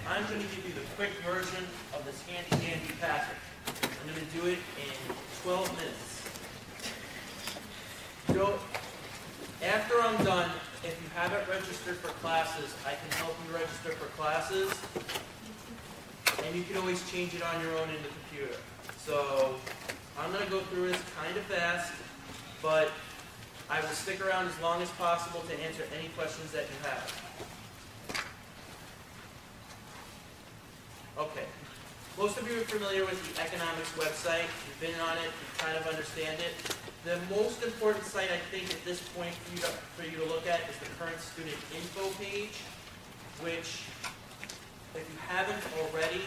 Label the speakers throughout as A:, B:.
A: I'm going to give you the quick version of this handy-dandy packet. I'm going to do it in 12 minutes. So, after I'm done, if you haven't registered for classes, I can help you register for classes. And you can always change it on your own in the computer. So, I'm going to go through this kind of fast, but I will stick around as long as possible to answer any questions that you have. Okay. Most of you are familiar with the economics website. You've been on it, you kind of understand it. The most important site, I think, at this point for you to look at is the current student info page, which, if you haven't already,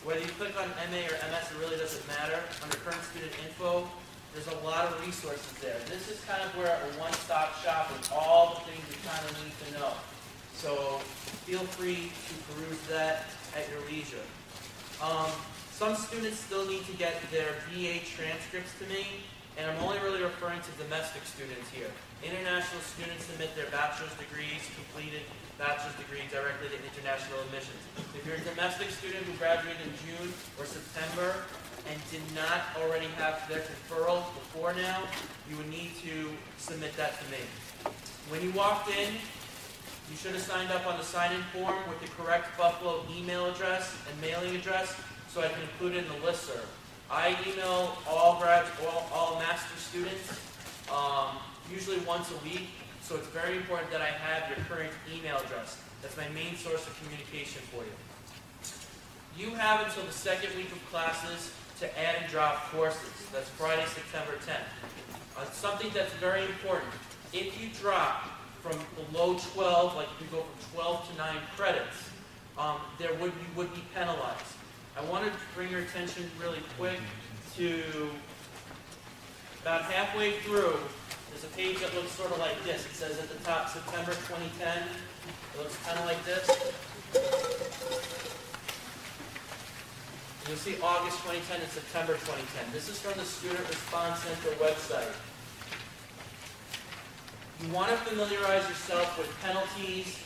A: whether you click on MA or MS, it really doesn't matter. Under current student info, there's a lot of resources there. This is kind of where a one-stop shop with all the things you kind of need to know. So feel free to peruse that at your leisure. Some students still need to get their BA transcripts to me, and I'm only really referring to domestic students here. International students submit their bachelor's degrees, completed bachelor's degree directly to international admissions. If you're a domestic student who graduated in June or September and did not already have their conferral before now, you would need to submit that to me. When you walked in, you should have signed up on the sign-in form with the correct Buffalo email address and mailing address so I can include it in the listserv. I email all master students usually once a week, so it's very important that I have your current email address. That's my main source of communication for you. You have until the second week of classes to add and drop courses. That's Friday, September 10th. Something that's very important. If you drop from below 12, like if you go from 12 to 9 credits, you would be penalized. I wanted to bring your attention really quick to about halfway through. There's a page that looks sort of like this. It says at the top, September 2010. It looks kind of like this. You'll see August 2010 and September 2010. This is from the Student Response Center website. You want to familiarize yourself with penalties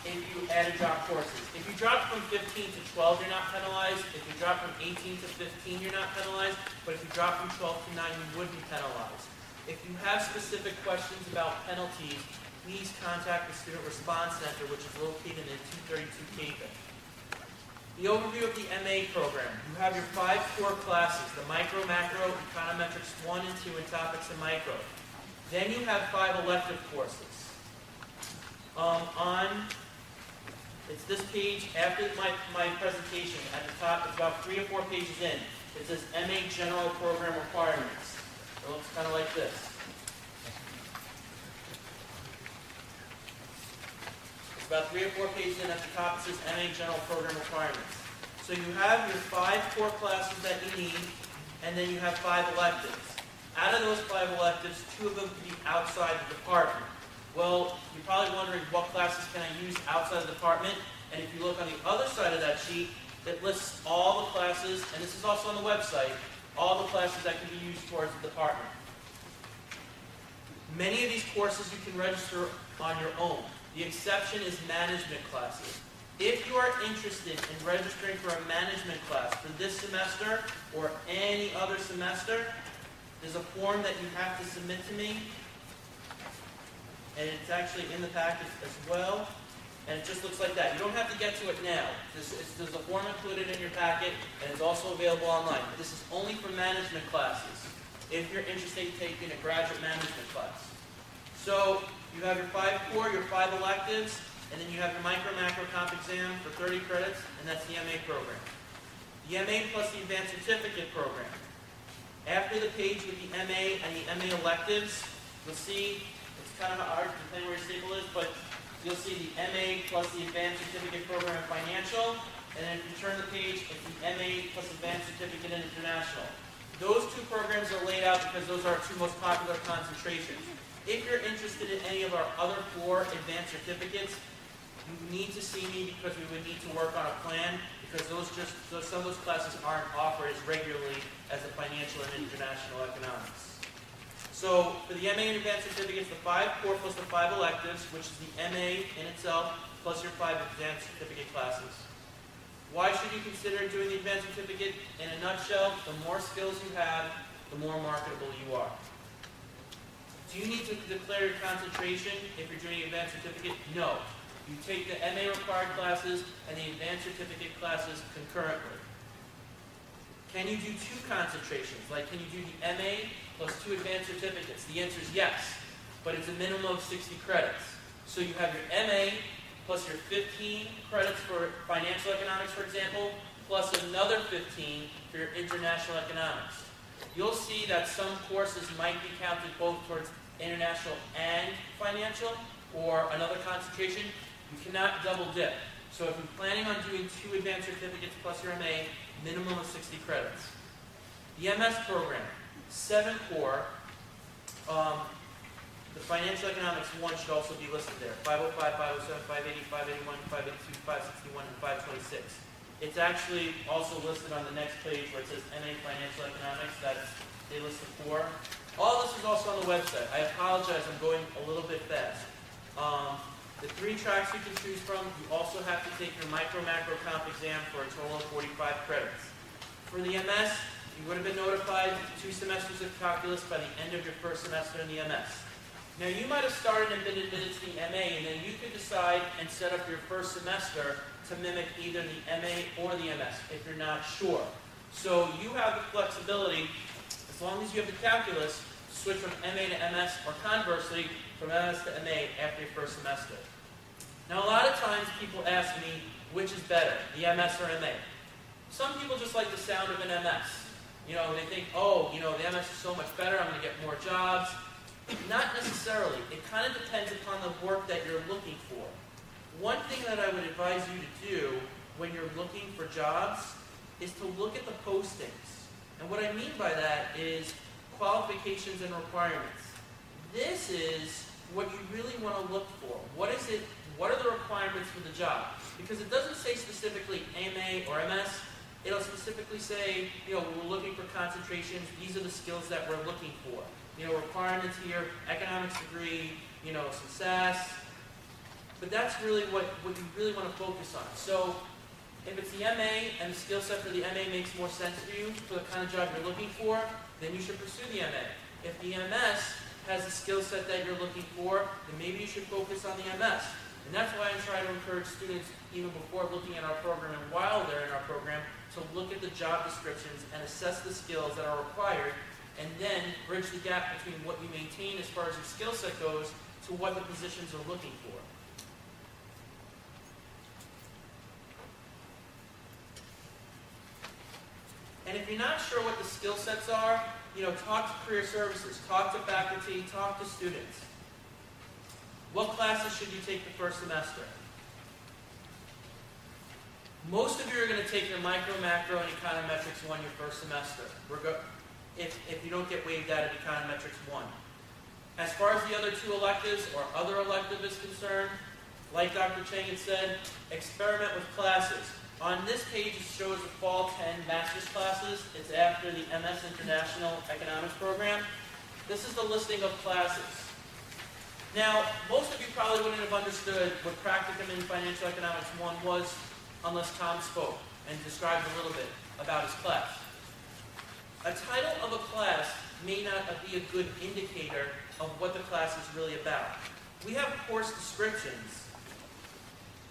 A: if you add and drop courses. If you drop from 15 to 12, you're not penalized. If you drop from 18 to 15, you're not penalized. But if you drop from 12 to 9, you would be penalized. If you have specific questions about penalties, please contact the Student Response Center, which is located in 232 Capon. The overview of the MA program. You have your 5 core classes, the micro, macro, econometrics 1 and 2, and topics in micro. Then you have 5 elective courses. It's this page after my presentation. At the top, it's about 3 or 4 pages in. It says MA General Program Requirements. It looks kind of like this. It's about 3 or 4 pages in. At the top, it says MA General Program Requirements. So you have your 5 core classes that you need, and then you have 5 electives. Out of those 5 electives, 2 of them can be outside the department. Well, you're probably wondering what classes can I use outside the department, and if you look on the other side of that sheet, it lists all the classes, and this is also on the website, all the classes that can be used towards the department. Many of these courses you can register on your own. The exception is management classes. If you are interested in registering for a management class for this semester or any other semester, there's a form that you have to submit to me, and it's actually in the packet as well, and it just looks like that. You don't have to get to it now. There's a form included in your packet, and it's also available online. This is only for management classes, if you're interested in taking a graduate management class. So you have your 5 core, your 5 electives, and then you have your micro, macro, comp exam for 30 credits, and that's the MA program. The MA plus the advanced certificate program. After the page with the MA and the MA electives, you'll see, it's kind of hard to depend where your staple is, but you'll see the MA plus the Advanced Certificate Program in Financial, and then if you turn the page, it's the MA plus Advanced Certificate in International. Those 2 programs are laid out because those are our 2 most popular concentrations. If you're interested in any of our other 4 advanced certificates, you need to see me because we would need to work on a plan, because some of those classes aren't offered as regularly as the financial and international economics. So for the MA and advanced certificates, the 5 core plus the 5 electives, which is the MA in itself, plus your 5 advanced certificate classes. Why should you consider doing the advanced certificate? In a nutshell, the more skills you have, the more marketable you are. Do you need to declare your concentration if you're doing an advanced certificate? No. You take the MA required classes and the advanced certificate classes concurrently. Can you do 2 concentrations? Like, can you do the MA plus 2 advanced certificates? The answer is yes, but it's a minimum of 60 credits. So you have your MA plus your 15 credits for financial economics, for example, plus another 15 for your international economics. You'll see that some courses might be counted both towards international and financial, or another concentration. You cannot double dip. So if you're planning on doing 2 advanced certificates plus your MA, minimum of 60 credits. The MS program, 7 core. The financial economics 1 should also be listed there. 505, 507, 580, 581, 582, 561, and 526. It's actually also listed on the next page where it says MA Financial Economics. They list the 4. All this is also on the website. I apologize, I'm going a little bit fast. The 3 tracks you can choose from, you also have to take your micro-macro comp exam for a total of 45 credits. For the MS, you would have been notified 2 semesters of calculus by the end of your first semester in the MS. Now, you might have started and been admitted to the MA, and then you could decide and set up your first semester to mimic either the MA or the MS if you're not sure. So you have the flexibility, as long as you have the calculus, to switch from MA to MS, or conversely, from MS to MA after your first semester. Now, a lot of times people ask me, which is better, the MS or MA? Some people just like the sound of an MS. You know, they think, oh, you know, the MS is so much better, I'm going to get more jobs. Not necessarily. It kind of depends upon the work that you're looking for. One thing that I would advise you to do when you're looking for jobs is to look at the postings. And what I mean by that is qualifications and requirements. This is what you really want to look for. What is it? What are the requirements for the job? Because it doesn't say specifically MA or MS. It'll specifically say, you know, we're looking for concentrations. These are the skills that we're looking for. You know, requirements here, economics degree, you know, some SAS. But that's really what you really want to focus on. So if it's the MA and the skill set for the MA makes more sense to you for the kind of job you're looking for, then you should pursue the MA. If the MS has the skill set that you're looking for, then maybe you should focus on the MS. And that's why I try to encourage students, even before looking at our program and while they're in our program, to look at the job descriptions and assess the skills that are required, and then bridge the gap between what you maintain as far as your skill set goes to what the positions are looking for. And if you're not sure what the skill sets are, you know, talk to career services, talk to faculty, talk to students. What classes should you take the first semester? Most of you are going to take your micro, macro, and econometrics 1 your first semester. If you don't get waived out of econometrics 1. As far as the other 2 electives or other elective is concerned, like Dr. Cheng had said, experiment with classes. On this page it shows the fall 10 master's classes. It's after the MS International Economics program. This is the listing of classes. Now, most of you probably wouldn't have understood what practicum in financial economics 1 was unless Tom spoke and described a little bit about his class. A title of a class may not be a good indicator of what the class is really about. We have course descriptions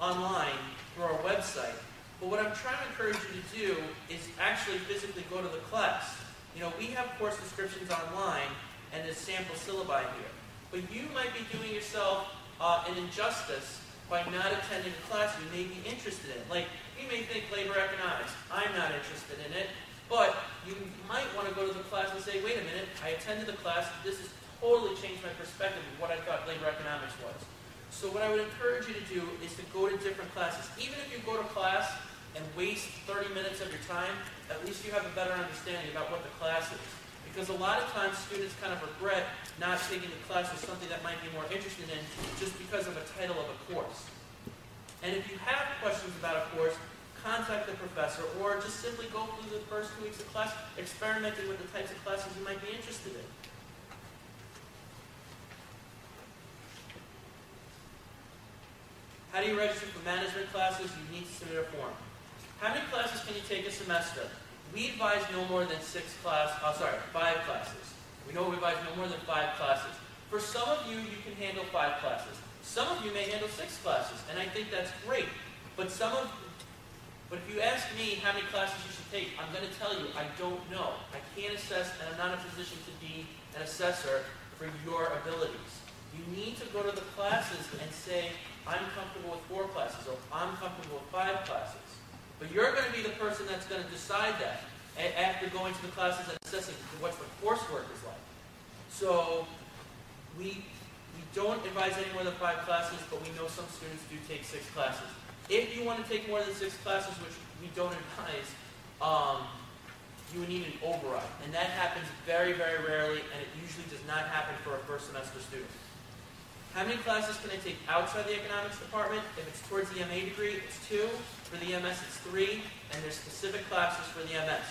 A: online through our website, but what I'm trying to encourage you to do is actually physically go to the class. You know, we have course descriptions online and there's sample syllabi here, but you might be doing yourself an injustice by not attending a class you may be interested in. Like, you may think labor economics, I'm not interested in it. But you might want to go to the class and say, wait a minute, I attended the class, this has totally changed my perspective of what I thought labor economics was. So what I would encourage you to do is to go to different classes. Even if you go to class and waste 30 minutes of your time, at least you have a better understanding about what the class is. Because a lot of times students kind of regret not taking the class with something that might be more interested in just because of a title of a course. And if you have questions about a course, contact the professor, or just simply go through the first 2 weeks of class experimenting with the types of classes you might be interested in. How do you register for management classes? You need to submit a form. How many classes can you take a semester? We advise no more than 5 classes. We advise no more than 5 classes. For some of you, you can handle 5 classes. Some of you may handle 6 classes, and I think that's great. But if you ask me how many classes you should take, I'm going to tell you I don't know. I can't assess, and I'm not in a position to be an assessor for your abilities. You need to go to the classes and say, I'm comfortable with 4 classes, or I'm comfortable with 5 classes. But you're going to be the person that's going to decide that after going to the classes and assessing what the coursework is like. So we don't advise any more than 5 classes, but we know some students do take 6 classes. If you want to take more than 6 classes, which we don't advise, you would need an override. And that happens very, very rarely, and it usually does not happen for a first semester student. How many classes can I take outside the economics department? If it's towards the MA degree, it's 2. For the MS, it's 3. And there's specific classes for the MS.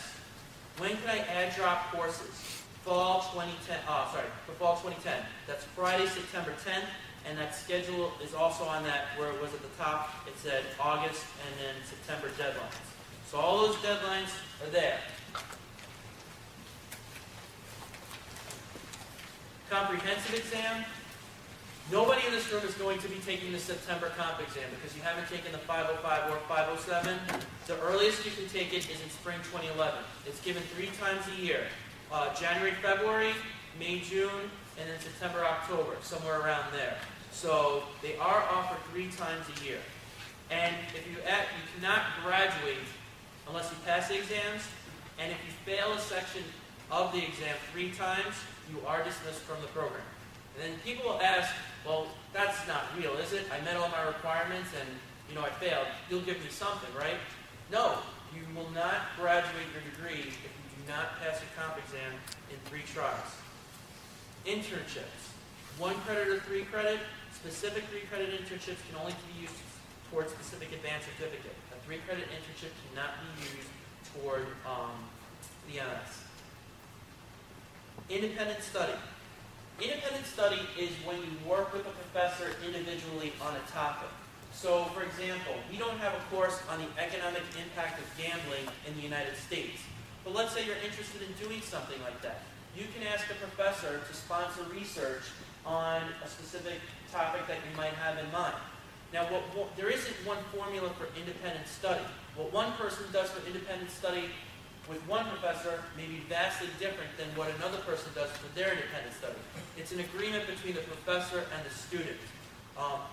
A: When can I add drop courses? For fall 2010. That's Friday, September 10th. And that schedule is also on that, where it was at the top. It said August and then September deadlines. So all those deadlines are there. Comprehensive exam. Nobody in this room is going to be taking the September comp exam because you haven't taken the 505 or 507. The earliest you can take it is in spring 2011. It's given 3 times a year. January, February, May, June, and then September, October, somewhere around there. So they are offered 3 times a year. And if you cannot graduate unless you pass the exams, and if you fail a section of the exam 3 times, you are dismissed from the program. And then people will ask, well, that's not real, is it? I met all my requirements and, I failed. You'll give me something, right? No, you will not graduate your degree if you do not pass your comp exam in 3 tries. Internships. 1 credit or 3 credit. Specific 3 credit internships can only be used towards specific advanced certificate. A 3 credit internship cannot be used toward the MS. Independent study. Independent study is when you work with a professor individually on a topic. So, for example, we don't have a course on the economic impact of gambling in the United States. But let's say you're interested in doing something like that. You can ask a professor to sponsor research on a specific topic that you might have in mind. Now, there isn't one formula for independent study. What one person does for independent study with one professor may be vastly different than what another person does for their independent study. It's an agreement between the professor and the student.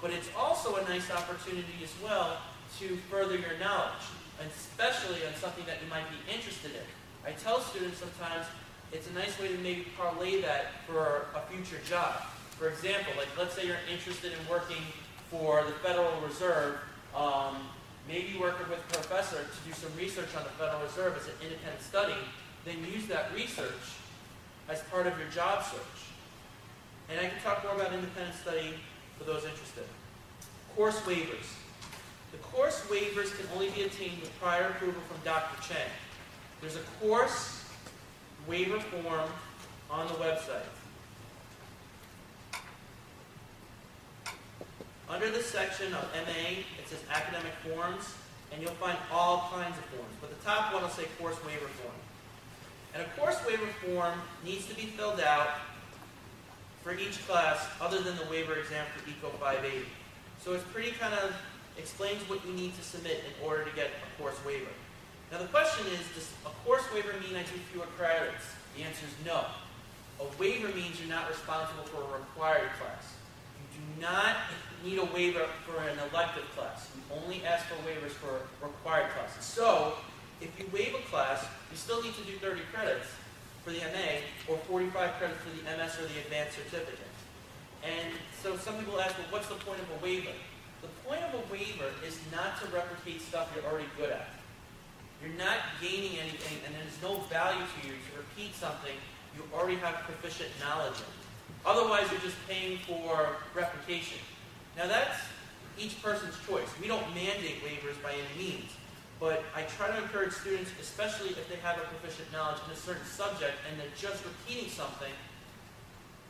A: But it's also a nice opportunity as well to further your knowledge, and especially on something that you might be interested in. I tell students sometimes it's a nice way to maybe parlay that for a future job. For example, like let's say you're interested in working for the Federal Reserve. Maybe working with a professor to do some research on the Federal Reserve as an independent study, then use that research as part of your job search. And I can talk more about independent study for those interested. Course waivers. The course waivers can only be obtained with prior approval from Dr. Chang. There's a course waiver form on the website. Under this section of MA, it says academic forms, and you'll find all kinds of forms. But the top one will say course waiver form. And a course waiver form needs to be filled out for each class other than the waiver exam for ECO 580. So it's pretty kind of explains what you need to submit in order to get a course waiver. Now the question is, does a course waiver mean I do fewer credits? The answer is no. A waiver means you're not responsible for a required class. You do not need a waiver for an elective class. You only ask for waivers for required classes. So, if you waive a class, you still need to do 30 credits for the MA or 45 credits for the MS or the advanced certificate. And so some people ask, well, what's the point of a waiver? The point of a waiver is not to replicate stuff you're already good at. You're not gaining anything, and there's no value to you to repeat something you already have proficient knowledge in. Otherwise, you're just paying for replication. Now that's each person's choice. We don't mandate waivers by any means, but I try to encourage students, especially if they have a proficient knowledge in a certain subject and they're just repeating something,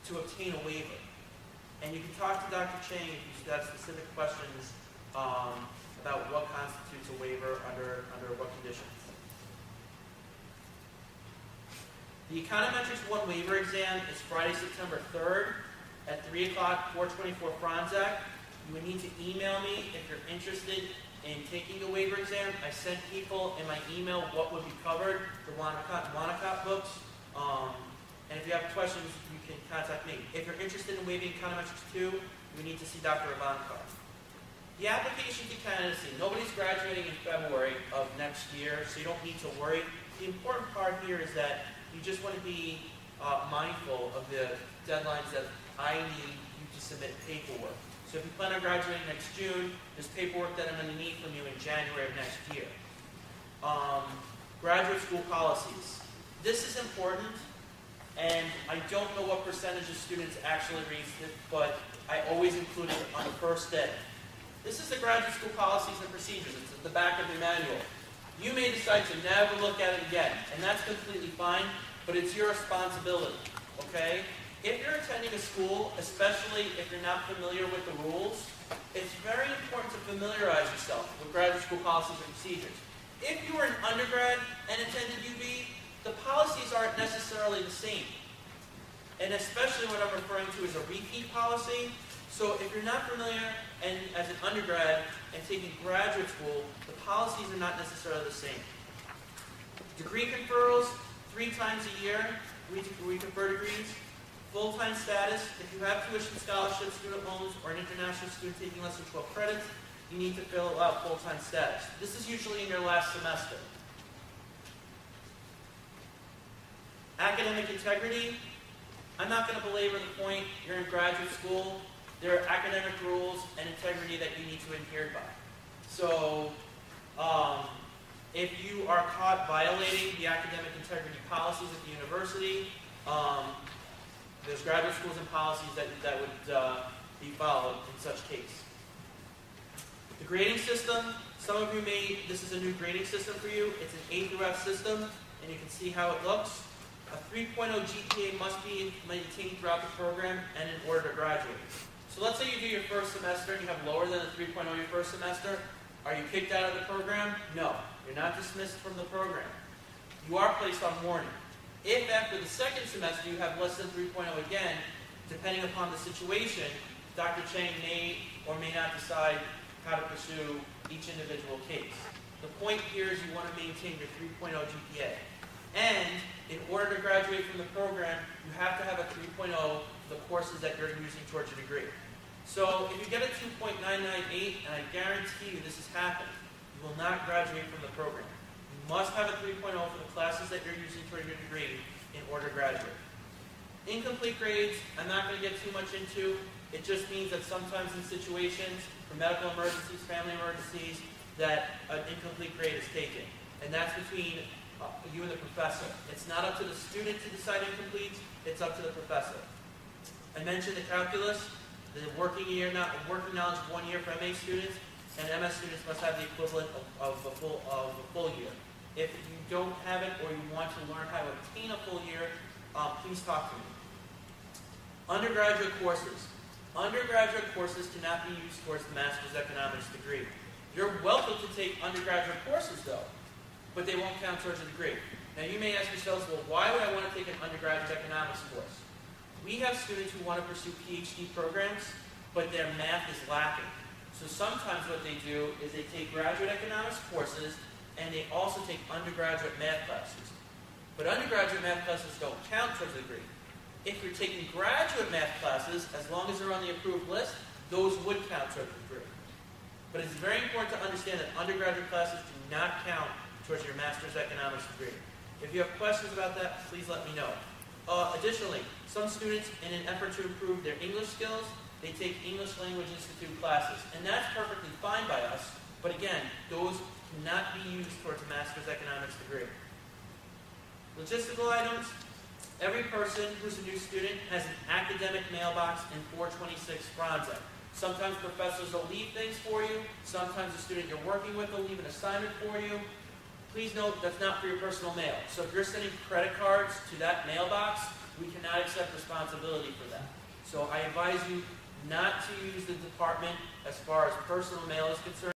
A: to obtain a waiver. And you can talk to Dr. Chang if you've got specific questions about what constitutes a waiver under what conditions. The Econometrics 1 waiver exam is Friday, September 3rd at 3 o'clock, 424 Fronzak. You would need to email me if you're interested in taking the waiver exam. I sent people in my email what would be covered, the Wanacott and Wanacott books. And if you have questions, you can contact me. If you're interested in waiving Econometrics 2, we need to see Dr. Ivankar. The application to candidacy, nobody's graduating in February of next year, so you don't need to worry. The important part here is that you just want to be mindful of the deadlines that I need you to submit paperwork. So if you plan on graduating next June, there's paperwork that I'm going to need from you in January of next year. Graduate school policies. This is important, and I don't know what percentage of students actually read it, but I always include it on the first day. This is the graduate school policies and procedures. It's at the back of the manual. You may decide to never look at it again, and that's completely fine, but it's your responsibility, okay? If you're attending a school, especially if you're not familiar with the rules, it's very important to familiarize yourself with graduate school policies and procedures. If you were an undergrad and attended UB, the policies aren't necessarily the same. And especially what I'm referring to is a repeat policy. So if you're not familiar and as an undergrad and taking graduate school, the policies are not necessarily the same. Degree conferrals, 3 times a year, we confer degrees. Full-time status, if you have tuition scholarships, student loans, or an international student taking less than 12 credits, you need to fill out full-time status. This is usually in your last semester. Academic integrity, I'm not going to belabor the point. You're in graduate school. There are academic rules and integrity that you need to adhere by. So, if you are caught violating the academic integrity policies at the university, there's graduate schools and policies that would be followed in such case. The grading system, some of you this is a new grading system for you. It's an A through F system, and you can see how it looks. A 3.0 GPA must be maintained throughout the program and in order to graduate. So let's say you do your first semester and you have lower than a 3.0 your first semester. Are you kicked out of the program? No. You're not dismissed from the program. You are placed on warning. If after the second semester you have less than 3.0 again, depending upon the situation, Dr. Chang may or may not decide how to pursue each individual case. The point here is you want to maintain your 3.0 GPA. And in order to graduate from the program, you have to have a 3.0 the courses that you're using towards your degree. So if you get a 2.998, and I guarantee you this has happened, you will not graduate from the program. You must have a 3.0 for the classes that you're using toward your degree in order to graduate. Incomplete grades, I'm not going to get too much into. It just means that sometimes in situations, for medical emergencies, family emergencies, that an incomplete grade is taken. And that's between you and the professor. It's not up to the student to decide incomplete, it's up to the professor. I mentioned the calculus, the working knowledge 1 year for MA students, and MS students must have the equivalent of a full year. If you don't have it or you want to learn how to obtain a full year, please talk to me. Undergraduate courses. Undergraduate courses cannot be used towards the Master's Economics degree. You're welcome to take undergraduate courses though, but they won't count towards a degree. Now you may ask yourselves, well, why would I want to take an undergraduate economics course? We have students who want to pursue PhD programs, but their math is lacking. So sometimes what they do is they take graduate economics courses and they also take undergraduate math classes. But undergraduate math classes don't count towards the degree. If you're taking graduate math classes, as long as they're on the approved list, those would count towards the degree. But it's very important to understand that undergraduate classes do not count towards your Master's Economics degree. If you have questions about that, please let me know. Additionally, some students, in an effort to improve their English skills, they take English Language Institute classes. And that's perfectly fine by us, but again, those cannot be used towards a Master's Economics degree. Logistical items. Every person who's a new student has an academic mailbox in 426 Fronzak. Sometimes professors will leave things for you. Sometimes the student you're working with will leave an assignment for you. Please note that's not for your personal mail. So if you're sending credit cards to that mailbox, we cannot accept responsibility for that. So I advise you not to use the department as far as personal mail is concerned.